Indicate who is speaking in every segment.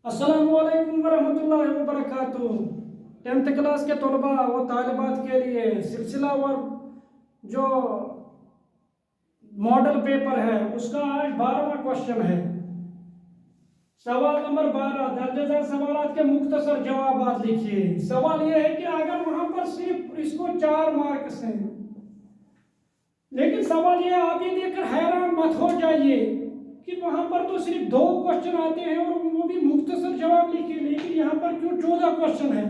Speaker 1: अस्सलामुअलैकुम वरहमतुल्लाहि वबरकातुहू। 10th class के तलबा व तालिबात के लिए सिलसिलावार जो मॉडल पेपर है उसका आज 12वां क्वेश्चन है। सवाल नंबर 12, दर्जेदार सवालात के मुख्तसर जवाबात लिखिए। सवाल यह है कि अगर वहां पर सिर्फ इसको 4 मार्क्स हैं, लेकिन सवाल यह आप ये देखकर हैरान मत हो जाइए कि वहां पर तो सिर्फ 2 क्वेश्चन आते हैं और वो भी मुख्तसर जवाब लिखिए, लेकिन यहाँ पर क्यों 14 क्वेश्चन है।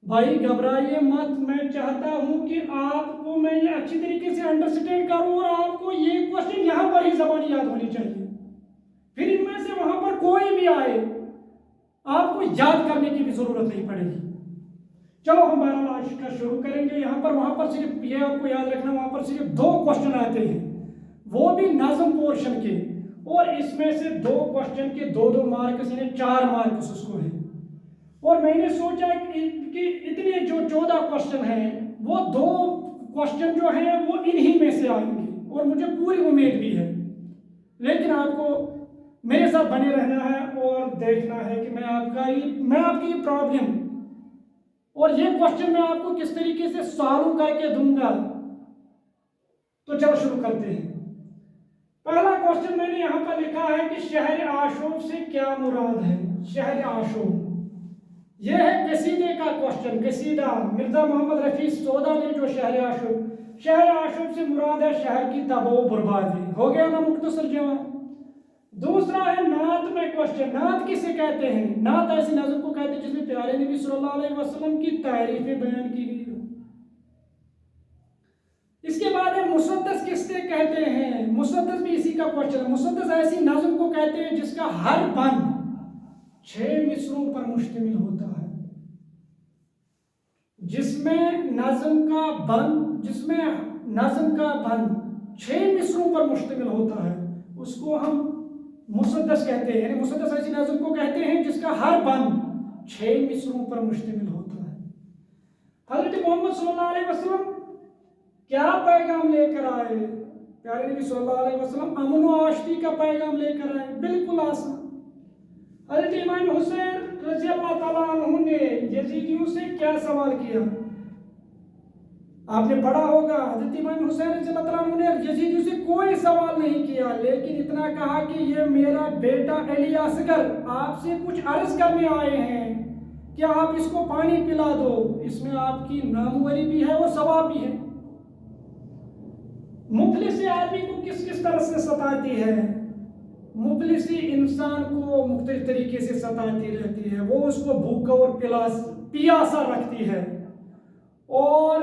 Speaker 1: भाई घबराइए मत, मैं चाहता हूं कि आपको मैं ये अच्छी तरीके से अंडरस्टैंड करूं और आपको ये क्वेश्चन यहाँ पर ही जबानी याद होनी चाहिए। फिर इनमें से वहां पर कोई भी आए आपको याद करने की भी जरूरत नहीं पड़ेगी। चलो हम 12 आज का शुरू करेंगे। यहाँ पर वहां पर सिर्फ ये आपको याद रखना, वहां पर सिर्फ 2 क्वेश्चन आते हैं, वो भी नज़म पोर्शन के, और इसमें से 2 क्वेश्चन के 2-2 मार्क्स, यानी 4 मार्क्स उसको है। और मैंने सोचा कि इतने जो 14 क्वेश्चन हैं वो 2 क्वेश्चन जो हैं वो इन्हीं में से आएंगे, और मुझे पूरी उम्मीद भी है। लेकिन आपको मेरे साथ बने रहना है और देखना है कि मैं आपकी ये प्रॉब्लम और ये क्वेश्चन मैं आपको किस तरीके से सॉल्व करके दूंगा। तो चलो शुरू करते हैं। पहला क्वेश्चन मैंने यहां पर लिखा है कि शहर आशूब से क्या मुराद है। शहर आशूब यह है कसीदे का क्वेश्चन। कसीदा मिर्जा मोहम्मद रफी सौदा ने जो शहर आशूब से मुराद है शहर की तबाह बर्बादी। हो गया ना मुख्तसर जवाब। दूसरा है नात में क्वेश्चन। नात किसे कहते हैं? नात ऐसी नज़म को कहते हैं जिसमें प्यारे नबी सल्लल्लाहु अलैहि वसल्लम की तारीफें बयान की गई हो। इसके बाद है मुसद्दस किससे कहते हैं। मुसद्दस भी इसी का क्वेश्चन है। मुसद्दस ऐसी नज़म को कहते हैं जिसका हर बंद 6 मिसरों पर मुश्तमिल होता है। जिसमें नज़म का बंद 6 मिसरों पर मुश्तमिल होता है उसको हम मुसद्दस कहते हैं। यानी मुसद्दस ऐसी नज़म को कहते हैं जिसका हर बंद 6 मिसरों पर मुश्तमिल होता है। हज़रत मोहम्मद सल्लल्लाहु अलैहि वसल्लम क्या पैगाम लेकर आए? प्यारे नबी सल्लल्लाहु अलैहि वसल्लम अमन व आशती का पैगाम लेकर आए। बिल्कुल आसान। हज़रत इमाम हुसैन रज़ी अल्लाह ताला अन्हु ने यजीदियों से क्या सवाल किया? आपने पढ़ा होगा हज़रत इमाम हुसैन रज़ी अल्लाह ताला अन्हु ने यजीदियों से कोई सवाल नहीं किया, लेकिन इतना कहा कि ये मेरा बेटा अली असगर आपसे कुछ अर्ज करने आए हैं कि आप इसको पानी पिला दो। इसमें आपकी नामवरी भी है और सवाब भी है। मुफलिसी आदमी को किस किस तरह से सताती है? मुफलिसी इंसान को मुख्तलिफ तरीके से सताती रहती है। वो उसको भूखा और पियासा रखती है और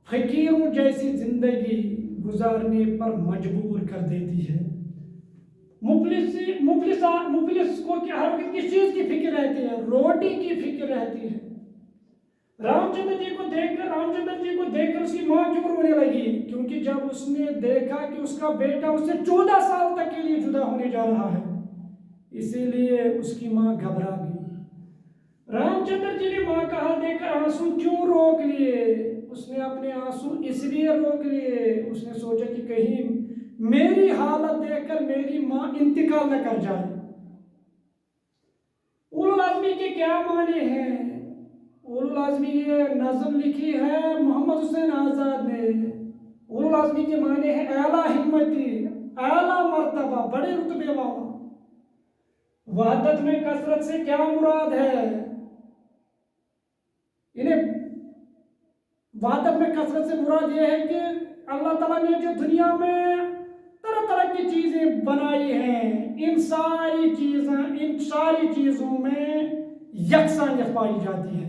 Speaker 1: फकीरों जैसी जिंदगी गुजारने पर मजबूर कर देती है। मुफलिस को हर वक्त किस चीज की फिक्र रहती है? रोटी की फिक्र रहती है। रामचंद्र जी को देखकर उसकी मां क्यों रोने लगी? क्योंकि जब उसने देखा कि उसका बेटा उससे 14 साल तक के लिए जुदा होने जा रहा है, इसीलिए उसकी मां घबरा गई। रामचंद्र जी ने मां का हाथ देखकर आंसू क्यों रोक लिए? उसने अपने आंसू इसलिए रोक लिए, उसने सोचा कि कहीं मेरी हालत देखकर मेरी मां इंतकाल न कर जाए। उलुल आज़मी के क्या माने हैं? उलुल आज़मी ये नज़म लिखी है मोहम्मद हुसैन आज़ाद ने। उलुल आज़मी के माने हैं आला हिम्मती, आला मर्तबा, बड़े रुतबे वाला। वहदत में कसरत से क्या मुराद है? इन्हें वहदत में कसरत से मुराद यह है कि अल्लाह ताला ने जो दुनिया में तरह तरह की चीजें बनाई हैं, इन सारी चीजों में यकसानियत पाई जाती है।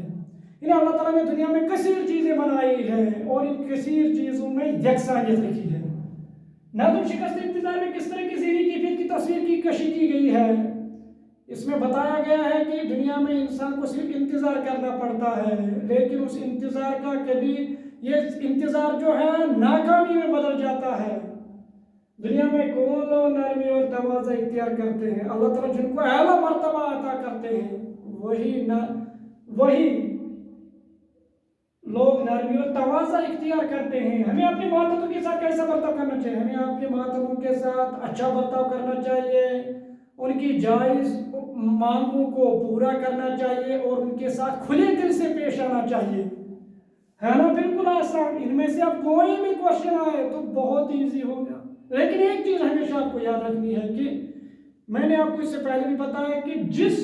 Speaker 1: इन्हें अल्लाह ताला ने दुनिया में कसीर चीजें बनाई है और इन कसीर चीजों में यकसानियत लिखी है। नज़म शिकस्त इंतजार में किस तरह की ज़ीनी कैफियत की तस्वीर की कशी की गई है? इसमें बताया गया है कि दुनिया में इंसान को सिर्फ इंतजार करना पड़ता है, लेकिन उस इंतजार का कभी ये इंतजार जो है नाकामी में बदल जाता है। दुनिया में कौन लोग नरमी और तवाज़ा इख्तियार करते हैं? अल्लाह ताला जिनको आला मर्तबा अता करते हैं वही लोग नरमी और तवाज़ा इख्तियार करते हैं। हमें अपने मातहतों के साथ कैसा बर्ताव करना चाहिए? हमें अपने मातहतों के साथ अच्छा बर्ताव करना चाहिए उनकी जायज़ मांगों को पूरा करना चाहिए और उनके साथ खुले दिल से पेश आना चाहिए। है ना, बिल्कुल आसान। इनमें से अब कोई भी क्वेश्चन आए तो बहुत इजी हो गया। लेकिन एक चीज हमेशा आपको याद रखनी है कि मैंने आपको इससे पहले भी बताया कि जिस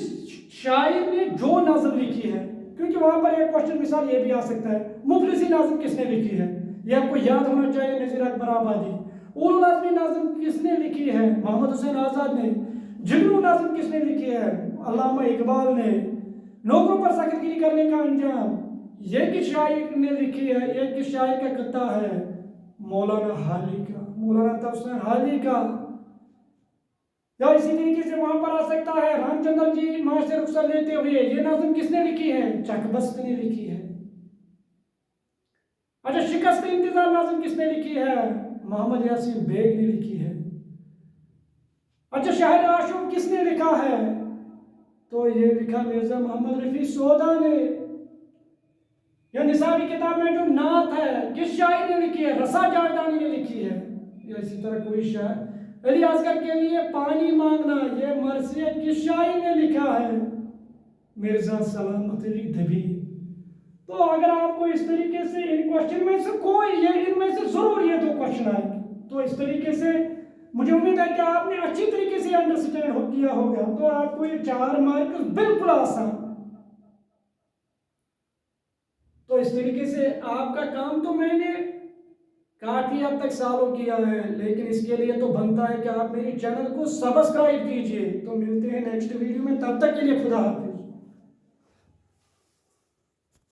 Speaker 1: शायर ने जो नज़म लिखी है, क्योंकि वहां पर एक क्वेश्चन मिसाल ये भी आ सकता है, मुफलिसी नाज़म किसने लिखी है, ये आपको याद होना चाहिए। नज़ीर अकबर आबादी। उल नज़्मी नाज़म किसने लिखी है, मोहम्मद हुसैन आज़ाद ने। जुगनू नाज़म किसने लिखी है, अल्लामा इकबाल ने। नौकरों पर सख्तगिरी करने का अंजाम, ये किस शायर ने लिखी है, ये किस शायर का कत्ता है, मौलाना हाली का, मौलाना तफसीर हाली का। या इसी तरीके से वहां पर आ सकता है, रामचंद्र जी मां से रुखसत लेते हुए, ये नाज़म किसने लिखी है, चकबस्त ने लिखी है। अच्छा, शिकस्त इंतजार नाज़म किसने लिखी है, मोहम्मद यासीन बेग ने लिखी है। अच्छा, शहर आशूक किसने लिखा है, तो ये लिखा मिर्जा मोहम्मद रफी सोदा ने। या निसाबी किताब में जो नात है किस शायर ने लिखी है, रसा जावेदानी ने लिखी है। या इसी तरह कोई शायर, अली असगर के लिए पानी मांगना, ये मरसियत किस शायर ने लिखा है, मिर्जा सलामत अली दबी। तो अगर आपको इस तरीके से इन क्वेश्चन में से कोई ये इनमें से जरूर ये दो क्वेश्चन आए, तो इस तरीके से मुझे उम्मीद है कि आपने अच्छी तरीके से अंडरस्टैंड किया होगा। तो आपको ये 4 मार्क बिल्कुल आसान। तो इस तरीके से आपका काम तो मैंने काफी हद तक सालों किया है, लेकिन इसके लिए तो बनता है कि आप मेरे चैनल को सब्सक्राइब कीजिए। तो मिलते हैं नेक्स्ट वीडियो में, तब तक के लिए खुदा हाफिज़।